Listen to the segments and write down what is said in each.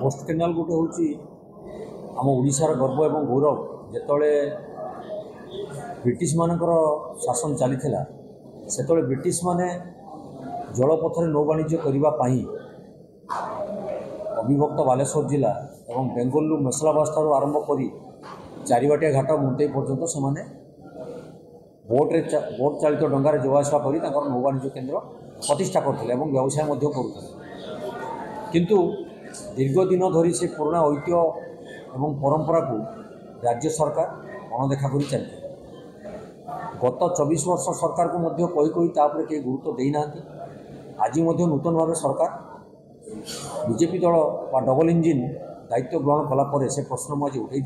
post canal गोटे हूँ आम ओडिशार गर्व एवं गौरव जिते ब्रिटिश मानकर शासन चली से ब्रिटिश माने जलपथर नौ वाणिज्य करने अविभक्त बालेश्वर जिला और बेंगलुरु मेसलाबास ठार आरंभ कर चारिबाटिया घाट मुंतई पर्यंत से बोट चालित डंगार जवासवा कर नौ वाणिज्य केन्द्र प्रतिष्ठा करते व्यवसाय करुते किंतु दीर्घ दिन धरी से पुराना ऐतिह्य एवं परंपरा को राज्य सरकार अणदेखा कर चलते गत 24 वर्ष सरकार को मध्य कही कही गुरुत्व देना आज नूतन भाव सरकार बीजेपी दल डबल इंजिन दायित्व ग्रहण कलापर से प्रश्न मुझे उठे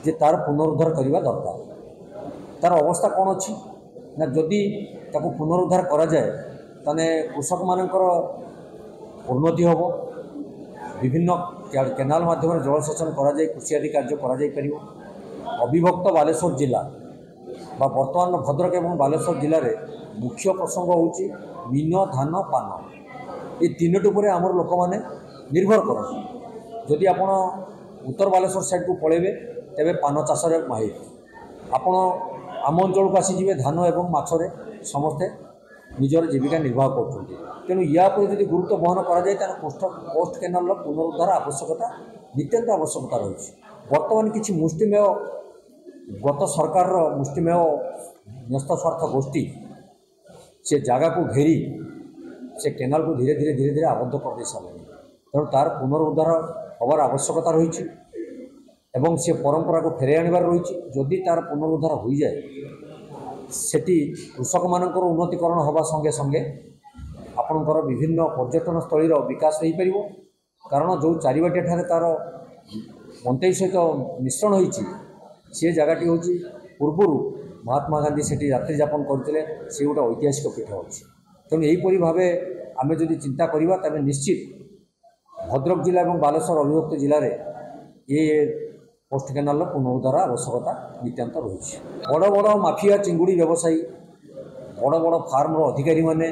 जे तार पुनरुद्धार करने दरकार तार अवस्था कौन अच्छी ना जदि ताको पुनरुद्धार करा जाए ताने कृषक मानकर उन्नति हम विभिन्न केनाल माध्यम जलसेचन कराए कृषि आदि कार्य कर अविभक्त बालेश्वर जिला बर्तमान भद्रक और बालेश्वर जिले में मुख्य प्रसंग होची मीन धान पान ये तीनोटी पर आमर लोक मैंने निर्भर करते जदि आपण उत्तर बालेश्वर साइड को पलैबे तेबे पान चाष माहिर आपण आम अंचल को आसीजे धान एवं मछरे समस्ते निजर जीविका निर्वाह कर तेणु या यदि गुरुत्व बहन कराए पोस्ट केनाल पुनरुद्धार आवश्यकता नितांत आवश्यकता रही बर्तमान किसी मुष्टिमेय गत सरकार मुष्टिमेय न्यस्त स्वार्थ गोष्ठी से जगह को घेरी से केनाल को धीरे धीरे धीरे धीरे आबद्ध कर दे सारे तेणु तार पुनरुद्धार हबार आवश्यकता रही एवं से परंपरा को फेरे आनबार रही जदि तार पुनरुद्धार हो जाए सेठी कृषक मानकर उन्नतिकरण हवा संगे संगे आपणकर विभिन्न पर्यटन स्थलीर विकास हो पार कारण जो चारिबाटिया ठारे तार मंतई सहित मिश्रण होती सी जगहटी हूँ पूर्वर महात्मा गांधी से रात्रि यापन करते से गोटे ऐतिहासिक पीठ अच्छी तेणु यहीपरि भाव आम जदि चिंता करवा तेज निश्चित भद्रक जिला और बालेश्वर अविभक्त जिले में ये पोस्ट केनाल पुनरुद्धार आवश्यकता नितांत रही बड़ बड़ माफिया चिंगुड़ी व्यवसायी बड़ बड़ फार्म अधिकारी माने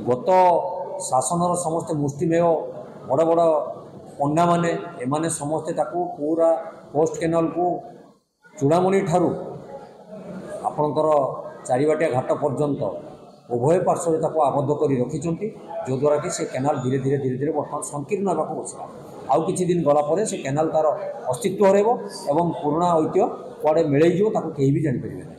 गत शासनर समस्ते मुष्टिमेय बड़ बड़ पंडा माने एमाने समस्ते ताकू पूरा पोस्ट केनाल को चूड़ामणि ठारू आपणकर चारिबाटिया घाट पर्यंत उभय पार्श्व आबद्ध कर रखिंट जो द्वारा कि से केनाल धीरे धीरे धीरे धीरे बर्तमान संकीर्ण होगा बसला आउ किछि दिन गलापर से केनाल तार अस्तित्व हरब एवं पुराना ऐतिह्य कुआड़े मिलैज कहीं भी जापर